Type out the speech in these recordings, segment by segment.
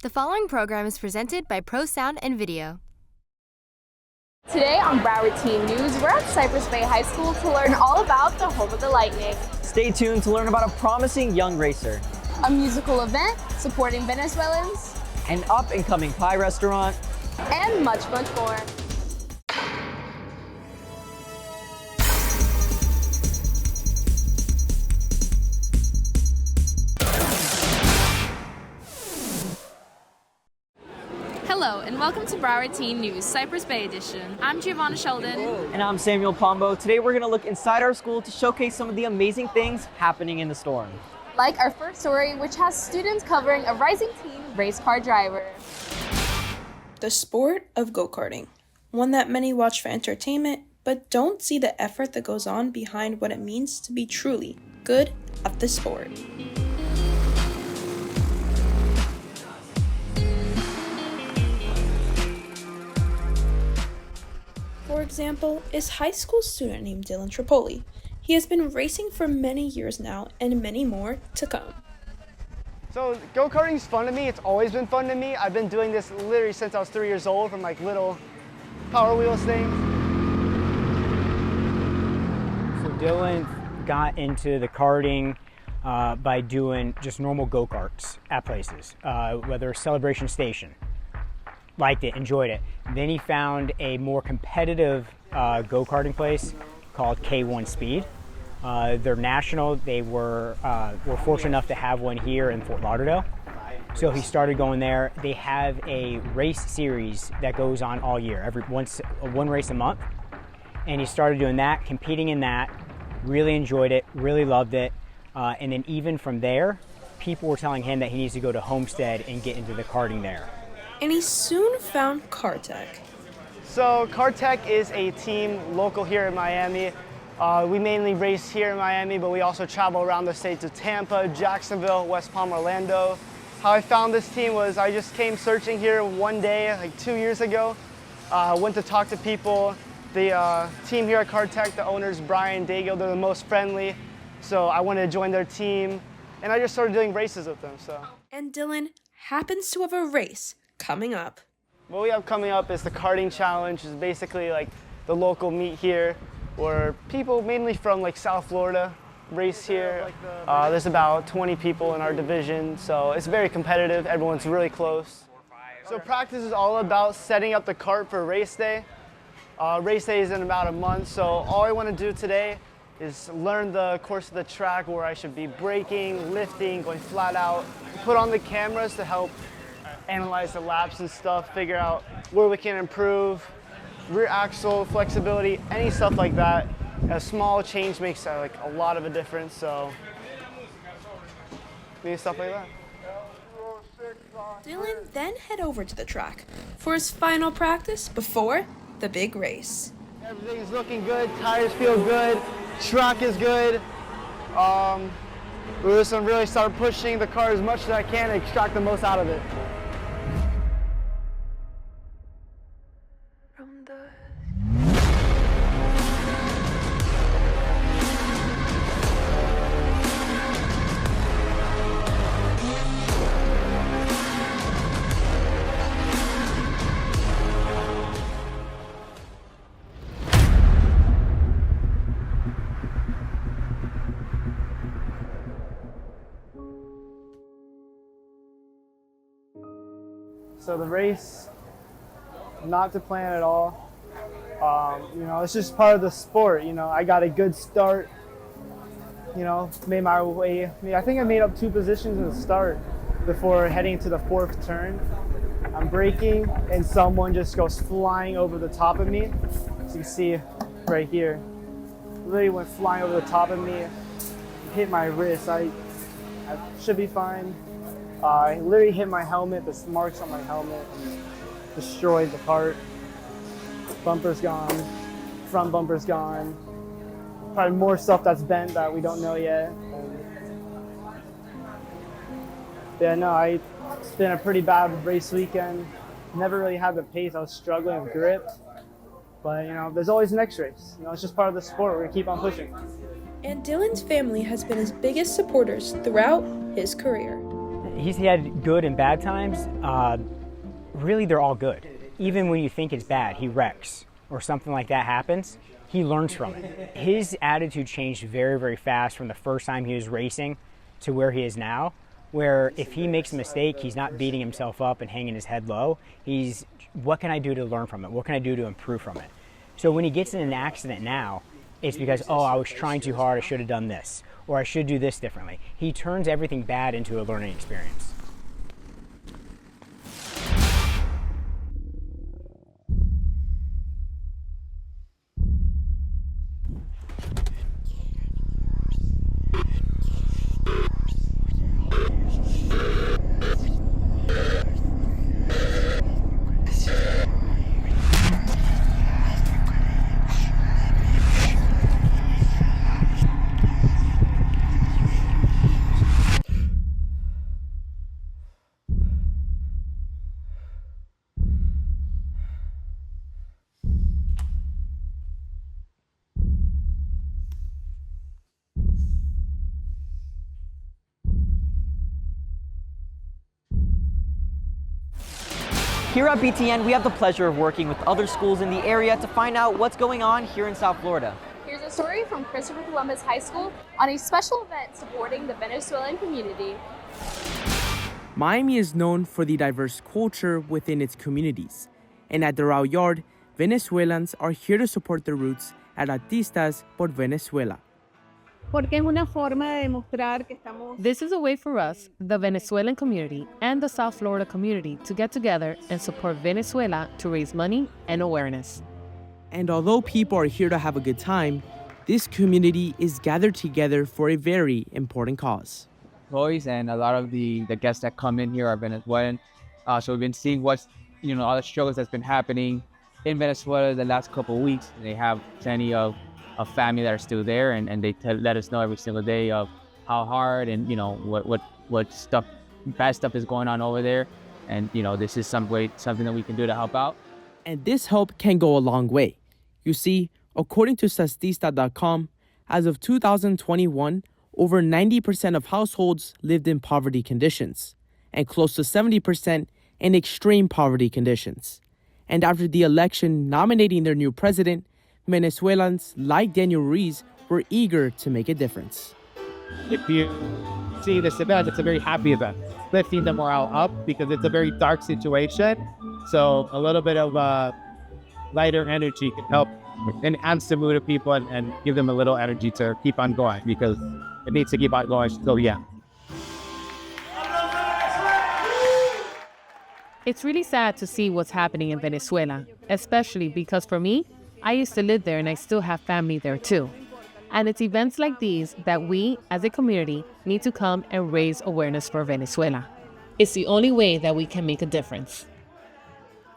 The following program is presented by Pro Sound and Video. Today on Broward Teen News, we're at Cypress Bay High School to learn all about the home of the Lightning. Stay tuned to learn about a promising young racer, A musical event supporting Venezuelans, an up-and-coming pie restaurant, and much, much more. Hello and welcome to Broward Teen News, Cypress Bay Edition. I'm Giovanna Sheldon. And I'm Samuel Pombo. Today we're going to look inside our school to showcase some of the amazing things happening in the storm. Like our first story, which has students covering a rising teen race car driver. The sport of go-karting, one that many watch for entertainment, but don't see the effort that goes on behind what it means to be truly good at the sport. For example, is high school student named Dylan Tripoli. He has been racing for many years now, and many more to come. So go-karting is fun to me. It's always been fun to me. I've been doing this literally since I was 3 years old, from like little Power Wheels things. So Dylan got into the karting by doing just normal go-karts at places, whether Celebration Station. Liked it, enjoyed it. Then he found a more competitive go-karting place called K1 Speed. They're national. They were fortunate enough to have one here in Fort Lauderdale. So he started going there. They have a race series that goes on all year, one race a month. And he started doing that, competing in that, really enjoyed it, really loved it. And then even from there, people were telling him that he needs to go to Homestead and get into the karting there. And he soon found Kartech. So Kartech is a team local here in Miami. We mainly race here in Miami, but we also travel around the state to Tampa, Jacksonville, West Palm, Orlando. How I found this team was I just came searching here one day, like 2 years ago. Went to talk to people. The team here at Kartech, the owners, Brian, Dago, they're the most friendly. So I wanted to join their team, and I just started doing races with them. And Dylan happens to have a race coming up. What we have coming up is the karting challenge, which is basically like the local meet here, where people mainly from like South Florida race here. There's about 20 people in our division, so it's very competitive. Everyone's really close. So practice is all about setting up the kart for race day. Race day is in about a month, so all I want to do today is learn the course of the track, where I should be braking, lifting, going flat out, put on the cameras to help analyze the laps and stuff, figure out where we can improve, rear axle, flexibility, any stuff like that. A small change makes like a lot of a difference, so maybe stuff like that. Dylan then head over to the track for his final practice before the big race. Everything's looking good, tires feel good, track is good. We're just gonna really start pushing the car as much as I can and extract the most out of it. So the race, not to plan at all. It's just part of the sport. I got a good start. Made my way. I think I made up 2 positions in the start before heading to the 4th turn. I'm braking and someone just goes flying over the top of me. So you can see right here, literally went flying over the top of me, hit my wrist. I should be fine. I literally hit my helmet, the marks on my helmet, and destroyed the part. Bumper's gone, front bumper's gone. Probably more stuff that's bent that we don't know yet. It's been a pretty bad race weekend. Never really had the pace. I was struggling with grip. But there's always the next race. It's just part of the sport. We're gonna keep on pushing. And Dylan's family has been his biggest supporters throughout his career. he's had good and bad times. Really, they're all good. Even when you think it's bad, he wrecks or something like that happens, he learns from it. His attitude changed very, very fast from the first time he was racing to where he is now, where if he makes a mistake, he's not beating himself up and hanging his head low. He's, what can I do to learn from it? What can I do to improve from it? So when he gets in an accident now, it's because, oh, I was trying too hard, I should have done this, or I should do this differently. He turns everything bad into a learning experience. Here at BTN, we have the pleasure of working with other schools in the area to find out what's going on here in South Florida. Here's a story from Christopher Columbus High School on a special event supporting the Venezuelan community. Miami is known for the diverse culture within its communities. And at the Row Yard, Venezuelans are here to support their roots at Artistas por Venezuela. This is a way for us, the Venezuelan community and the South Florida community, to get together and support Venezuela to raise money and awareness. And although people are here to have a good time, this community is gathered together for a very important cause. Employees and a lot of the guests that come in here are Venezuelan. So we've been seeing what's, all the struggles that's been happening in Venezuela the last couple of weeks. They have plenty of family that are still there, and they let us know every single day of how hard and what stuff, bad stuff is going on over there, and this is something that we can do to help out. And this help can go a long way. You see, according to Statista.com, as of 2021, over 90% of households lived in poverty conditions, and close to 70% in extreme poverty conditions. And after the election nominating their new president, Venezuelans like Daniel Ruiz were eager to make a difference. If you see this event, it's a very happy event, lifting the morale up because it's a very dark situation. So a little bit of lighter energy can help enhance the mood of people and give them a little energy to keep on going, because it needs to keep on going. So yeah. It's really sad to see what's happening in Venezuela, especially because for me, I used to live there and I still have family there too. And it's events like these that we, as a community, need to come and raise awareness for Venezuela. It's the only way that we can make a difference.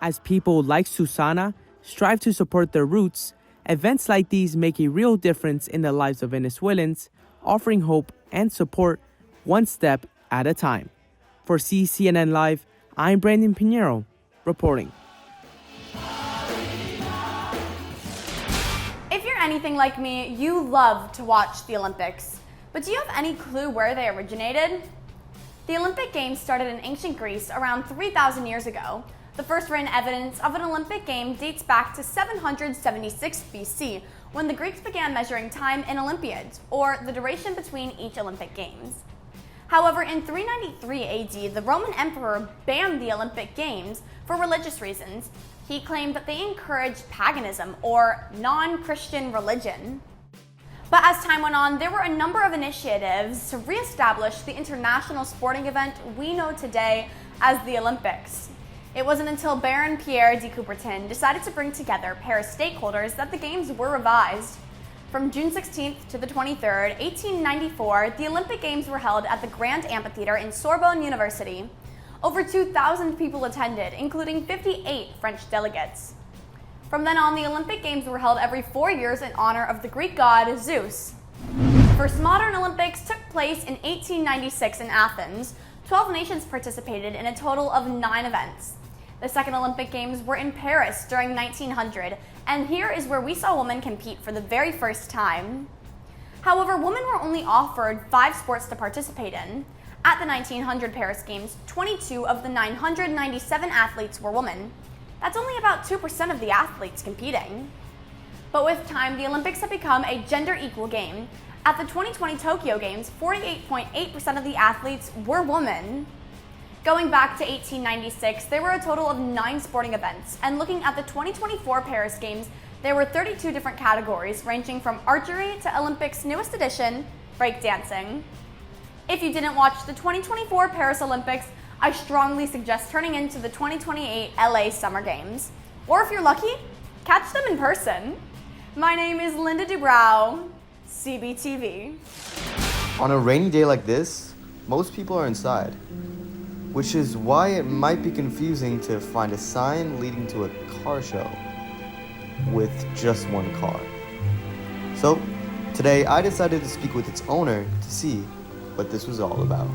As people like Susana strive to support their roots, events like these make a real difference in the lives of Venezuelans, offering hope and support one step at a time. For CNN Live, I'm Brandon Pineros, reporting. If you're anything like me, you love to watch the Olympics. But do you have any clue where they originated? The Olympic Games started in ancient Greece around 3,000 years ago. The first written evidence of an Olympic game dates back to 776 BC, when the Greeks began measuring time in Olympiads, or the duration between each Olympic Games. However, in 393 AD, the Roman Emperor banned the Olympic Games for religious reasons. He claimed that they encouraged paganism, or non-Christian religion. But as time went on, there were a number of initiatives to re-establish the international sporting event we know today as the Olympics. It wasn't until Baron Pierre de Coubertin decided to bring together Paris stakeholders that the Games were revised. From June 16th to the 23rd, 1894, the Olympic Games were held at the Grand Amphitheater in Sorbonne University. Over 2,000 people attended, including 58 French delegates. From then on, the Olympic Games were held every 4 years in honor of the Greek god Zeus. The first modern Olympics took place in 1896 in Athens. 12 nations participated in a total of 9 events. The second Olympic Games were in Paris during 1900, and here is where we saw women compete for the very first time. However, women were only offered 5 sports to participate in. At the 1900 Paris Games, 22 of the 997 athletes were women. That's only about 2% of the athletes competing. But with time, the Olympics have become a gender-equal game. At the 2020 Tokyo Games, 48.8% of the athletes were women. Going back to 1896, there were a total of 9 sporting events, and looking at the 2024 Paris Games, there were 32 different categories, ranging from archery to Olympics' newest addition, breakdancing. If you didn't watch the 2024 Paris Olympics, I strongly suggest turning into the 2028 LA Summer Games. Or if you're lucky, catch them in person. My name is Linda Dubrow, CBTV. On a rainy day like this, most people are inside, which is why it might be confusing to find a sign leading to a car show with just one car. So, today I decided to speak with its owner to see what this was all about.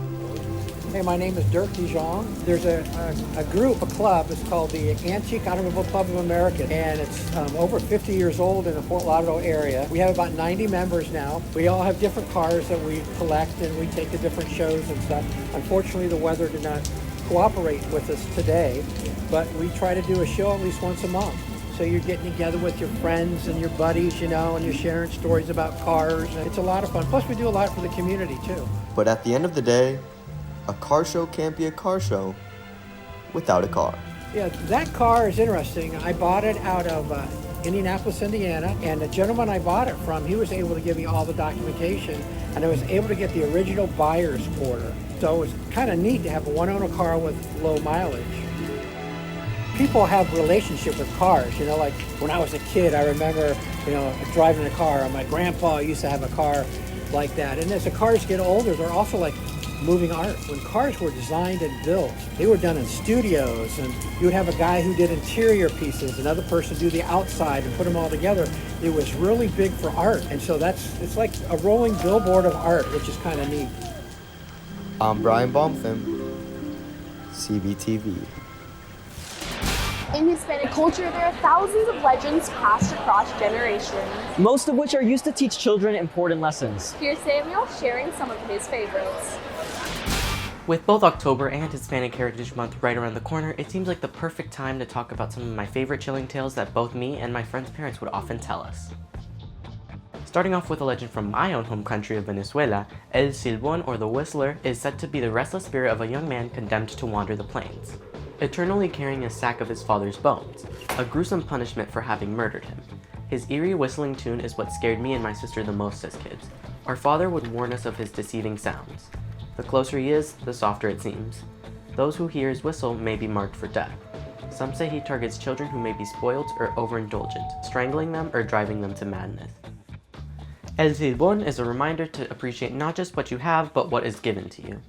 Hey, my name is Dirk Dijon. There's a group, a club, it's called the Antique Automobile Club of America, and it's over 50 years old in the Fort Lauderdale area. We have about 90 members now. We all have different cars that we collect and we take to different shows and stuff. Unfortunately, the weather did not cooperate with us today, but we try to do a show at least once a month. So you're getting together with your friends and your buddies, you know, and you're sharing stories about cars. And it's a lot of fun. Plus, we do a lot for the community, too. But at the end of the day, a car show can't be a car show without a car. Yeah, that car is interesting. I bought it out of Indianapolis, Indiana, and the gentleman I bought it from, he was able to give me all the documentation, and I was able to get the original buyer's order. So it was kind of neat to have a one-owner car with low mileage. People have relationship with cars, you know, like when I was a kid, I remember, you know, driving a car, and my grandpa used to have a car like that. And as the cars get older, they're also like moving art. When cars were designed and built, they were done in studios, and you would have a guy who did interior pieces, another person do the outside and put them all together. It was really big for art, and so it's like a rolling billboard of art, which is kind of neat. I'm Brian Baumfim, CBTV. In Hispanic culture, there are thousands of legends passed across generations, most of which are used to teach children important lessons. Here's Samuel sharing some of his favorites. With both October and Hispanic Heritage Month right around the corner, it seems like the perfect time to talk about some of my favorite chilling tales that both me and my friends' parents would often tell us. Starting off with a legend from my own home country of Venezuela, El Silbón, or the Whistler, is said to be the restless spirit of a young man condemned to wander the plains, eternally carrying a sack of his father's bones, a gruesome punishment for having murdered him. His eerie whistling tune is what scared me and my sister the most as kids. Our father would warn us of his deceiving sounds. The closer he is, the softer it seems. Those who hear his whistle may be marked for death. Some say he targets children who may be spoiled or overindulgent, strangling them or driving them to madness. El Silbón is a reminder to appreciate not just what you have, but what is given to you.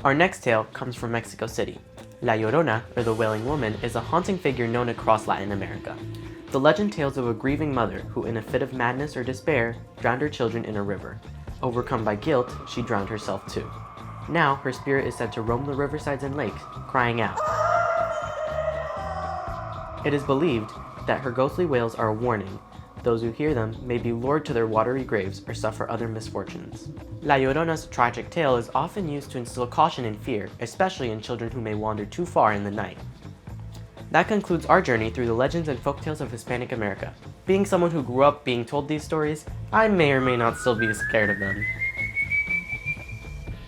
Our next tale comes from Mexico City. La Llorona, or the Wailing Woman, is a haunting figure known across Latin America. The legend tells of a grieving mother who, in a fit of madness or despair, drowned her children in a river. Overcome by guilt, she drowned herself too. Now, her spirit is said to roam the riversides and lakes, crying out. It is believed that her ghostly wails are a warning. Those who hear them may be lured to their watery graves or suffer other misfortunes. La Llorona's tragic tale is often used to instill caution and fear, especially in children who may wander too far in the night. That concludes our journey through the legends and folktales of Hispanic America. Being someone who grew up being told these stories, I may or may not still be scared of them.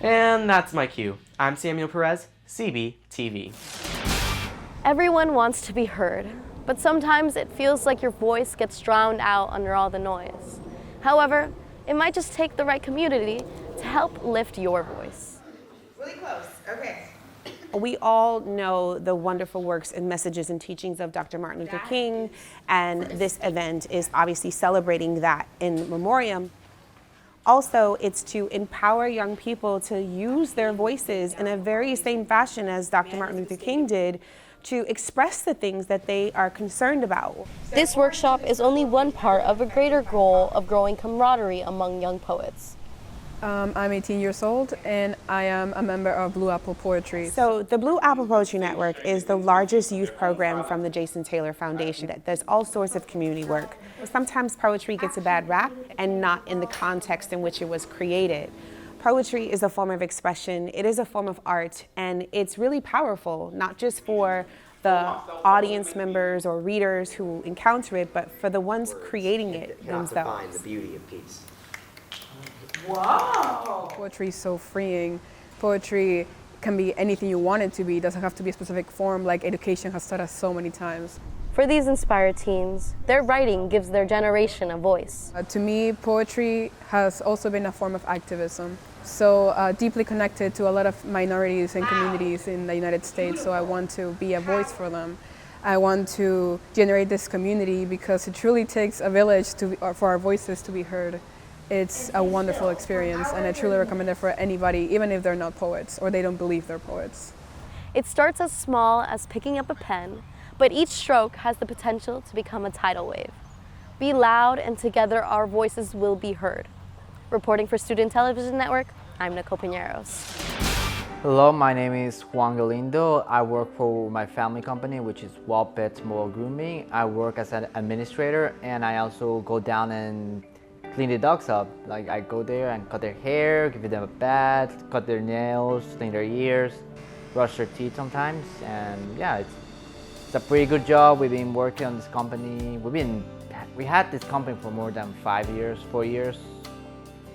And that's my cue. I'm Samuel Perez, CBTV. Everyone wants to be heard, but sometimes it feels like your voice gets drowned out under all the noise. However, it might just take the right community to help lift your voice. Really close, okay. We all know the wonderful works and messages and teachings of Dr. Martin Luther King, and this event is obviously celebrating that in memoriam. Also, it's to empower young people to use their voices in a very same fashion as Dr. Martin Luther King did, to express the things that they are concerned about. This workshop is only one part of a greater goal of growing camaraderie among young poets. I'm 18 years old and I am a member of Bluapple Poetry. So the Bluapple Poetry Network is the largest youth program from the Jason Taylor Foundation that does all sorts of community work. Sometimes poetry gets a bad rap and not in the context in which it was created. Poetry is a form of expression, it is a form of art, and it's really powerful, not just for the audience members or readers who encounter it, but for the ones creating it themselves. The beauty of peace. Wow! Poetry is so freeing. Poetry can be anything you want it to be. It doesn't have to be a specific form like education has taught us so many times. For these inspired teens, their writing gives their generation a voice. To me, poetry has also been a form of activism. So deeply connected to a lot of minorities and communities in the United States, so I want to be a voice for them. I want to generate this community because it truly takes a village for our voices to be heard. It's a wonderful experience, and I truly recommend it for anybody, even if they're not poets or they don't believe they're poets. It starts as small as picking up a pen, but each stroke has the potential to become a tidal wave. Be loud, and together our voices will be heard. Reporting for Student Television Network, I'm Nicole Pineros. Hello, my name is Juan Galindo. I work for my family company, which is Bluapple Grooming. I work as an administrator, and I also go down and clean the dogs up. Like, I go there and cut their hair, give them a bath, cut their nails, clean their ears, brush their teeth sometimes, and yeah, it's a pretty good job. We've been working on this company. We had this company for more than 4 years.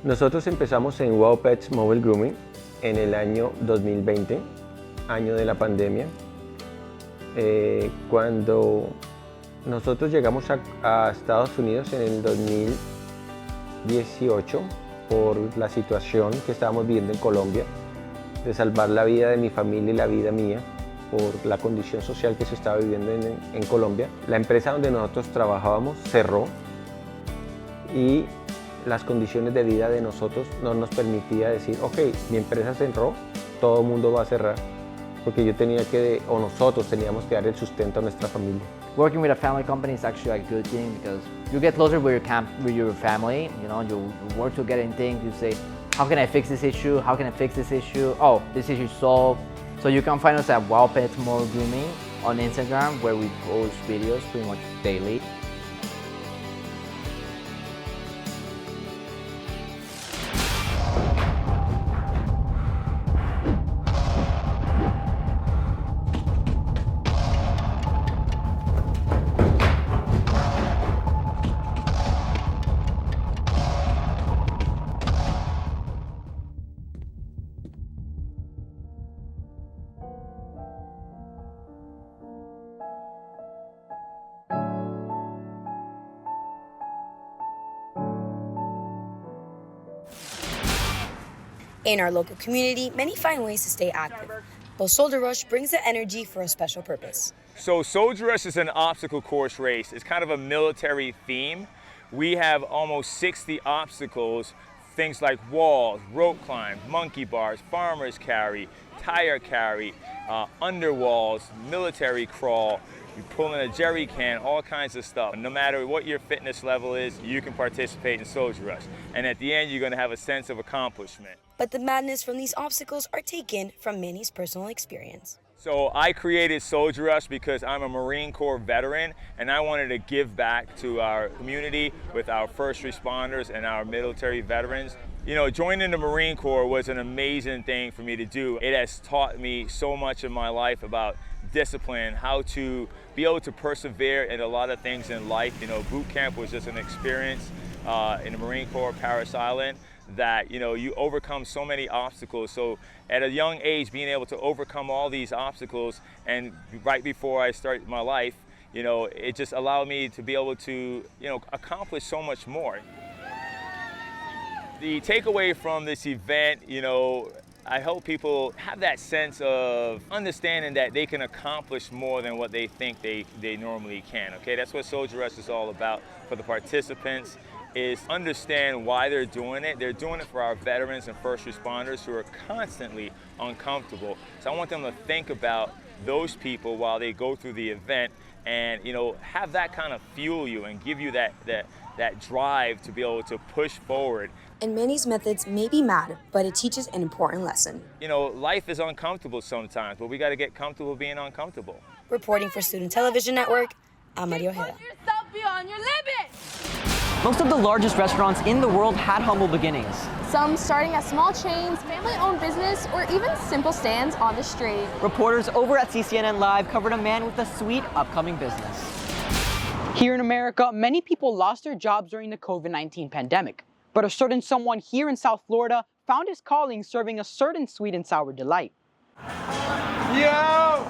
Nosotros empezamos en Wow Pets Mobile Grooming en el año 2020, año de la pandemia. Cuando nosotros llegamos a Estados Unidos en el 2018 por la situación que estábamos viviendo en Colombia, de salvar la vida de mi familia y la vida mía por la condición social que se estaba viviendo en Colombia. La empresa donde nosotros trabajábamos cerró y las condiciones de vida de nosotros no nos permitía decir, ok, mi empresa cerró, todo el mundo va a cerrar, porque nosotros teníamos que dar el sustento a nuestra familia. Working with a family company is actually a good thing because you get closer with your family. You know, you work together in things. You say, how can I fix this issue? How can I fix this issue? Oh, this issue is solved. So you can find us at Wow Pets More Grooming on Instagram, where we post videos pretty much daily. In our local community, many find ways to stay active, but Soldier Rush brings the energy for a special purpose. So Soldier Rush is an obstacle course race. It's kind of a military theme. We have almost 60 obstacles, things like walls, rope climb, monkey bars, farmer's carry, tire carry, under walls, military crawl. You pull in a jerry can, all kinds of stuff. No matter what your fitness level is, you can participate in Soldier Rush. And at the end, you're gonna have a sense of accomplishment. But the madness from these obstacles are taken from Manny's personal experience. So I created Soldier Rush because I'm a Marine Corps veteran, and I wanted to give back to our community with our first responders and our military veterans. You know, joining the Marine Corps was an amazing thing for me to do. It has taught me so much in my life about discipline, how to be able to persevere in a lot of things in life. You know, boot camp was just an experience in the Marine Corps, Paris Island, that, you know, you overcome so many obstacles. So at a young age, being able to overcome all these obstacles, and right before I started my life, you know, it just allowed me to be able to, you know, accomplish so much more. The takeaway from this event, you know, I hope people have that sense of understanding that they can accomplish more than what they think they normally can, okay? That's what Soldier Rush is all about for the participants, is understand why they're doing it. They're doing it for our veterans and first responders who are constantly uncomfortable. So I want them to think about those people while they go through the event, and, you know, have that kind of fuel you and give you that drive to be able to push forward. And Manny's methods may be mad, but it teaches an important lesson. You know, life is uncomfortable sometimes, but we got to get comfortable being uncomfortable. Reporting for Student Television Network, I'm Maria Ojeda. Yourself beyond your limits. Most of the largest restaurants in the world had humble beginnings. Some starting at small chains, family-owned business, or even simple stands on the street. Reporters over at CCNN Live covered a man with a sweet upcoming business. Here in America, many people lost their jobs during the COVID-19 pandemic. But a certain someone here in South Florida found his calling serving a certain sweet and sour delight. Yo!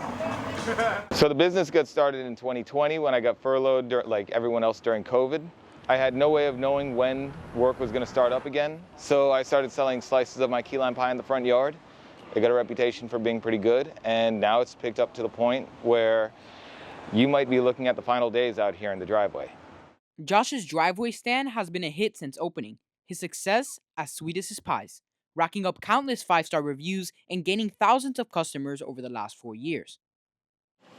So the business got started in 2020 when I got furloughed like everyone else during COVID. I had no way of knowing when work was going to start up again. So I started selling slices of my key lime pie in the front yard. I got a reputation for being pretty good, and now it's picked up to the point where you might be looking at the final days out here in the driveway. Josh's driveway stand has been a hit since opening. His success as sweet as his pies, racking up countless 5-star reviews and gaining thousands of customers over the last 4 years.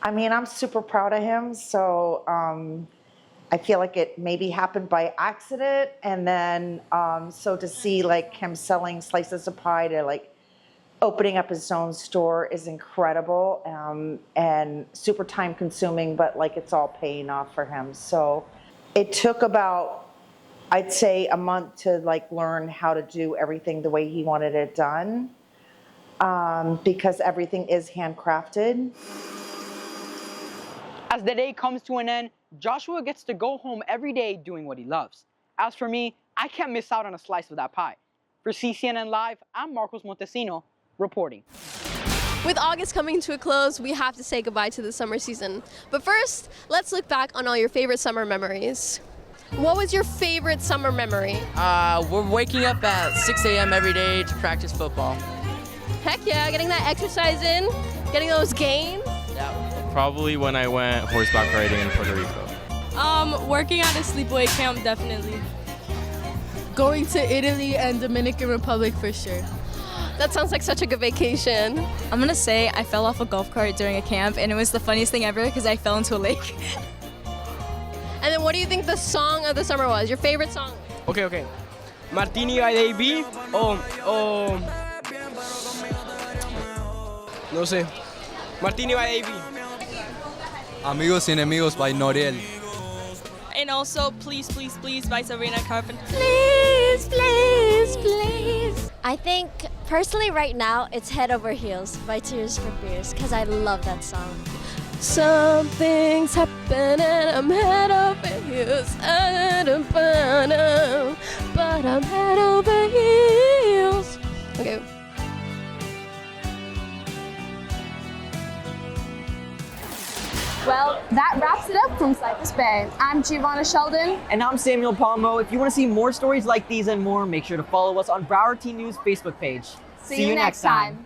I mean, I'm super proud of him, so I feel like it maybe happened by accident, and then so to see like him selling slices of pie to like opening up his own store is incredible and super time consuming, but like it's all paying off for him. So it took about, I'd say, a month to like learn how to do everything the way he wanted it done, because everything is handcrafted. As the day comes to an end, Joshua gets to go home every day doing what he loves. As for me, I can't miss out on a slice of that pie. For CCNN Live, I'm Marcos Montesino, reporting. With August coming to a close, we have to say goodbye to the summer season. But first, let's look back on all your favorite summer memories. What was your favorite summer memory? We're waking up at 6 a.m. every day to practice football. Heck yeah, getting that exercise in, getting those gains. Yeah. Probably when I went horseback riding in Puerto Rico. Working at a sleepaway camp, definitely. Going to Italy and Dominican Republic for sure. That sounds like such a good vacation. I'm gonna say I fell off a golf cart during a camp, and it was the funniest thing ever because I fell into a lake. And then what do you think the song of the summer was? Your favorite song? Okay. Martini by AB o no sé. Martini by AB. Amigos y Enemigos by Noriel. And also Please, Please, Please by Sabrina Carpenter. Please, please, please. I think personally right now it's Head Over Heels by Tears for Fears because I love that song. Something's happening, I'm head over heels, but I'm head over heels. Okay. Well, that wraps it up from Cypress Bay. I'm Giovanna Sheldon. And I'm Samuel Palmo. If you want to see more stories like these and more, make sure to follow us on Broward Teen News Facebook page. See you next time.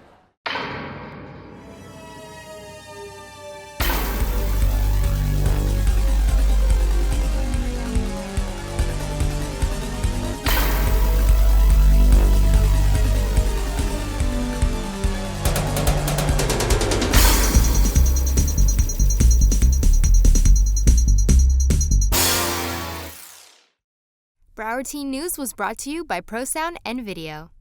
Broward Teen News was brought to you by ProSound and Video.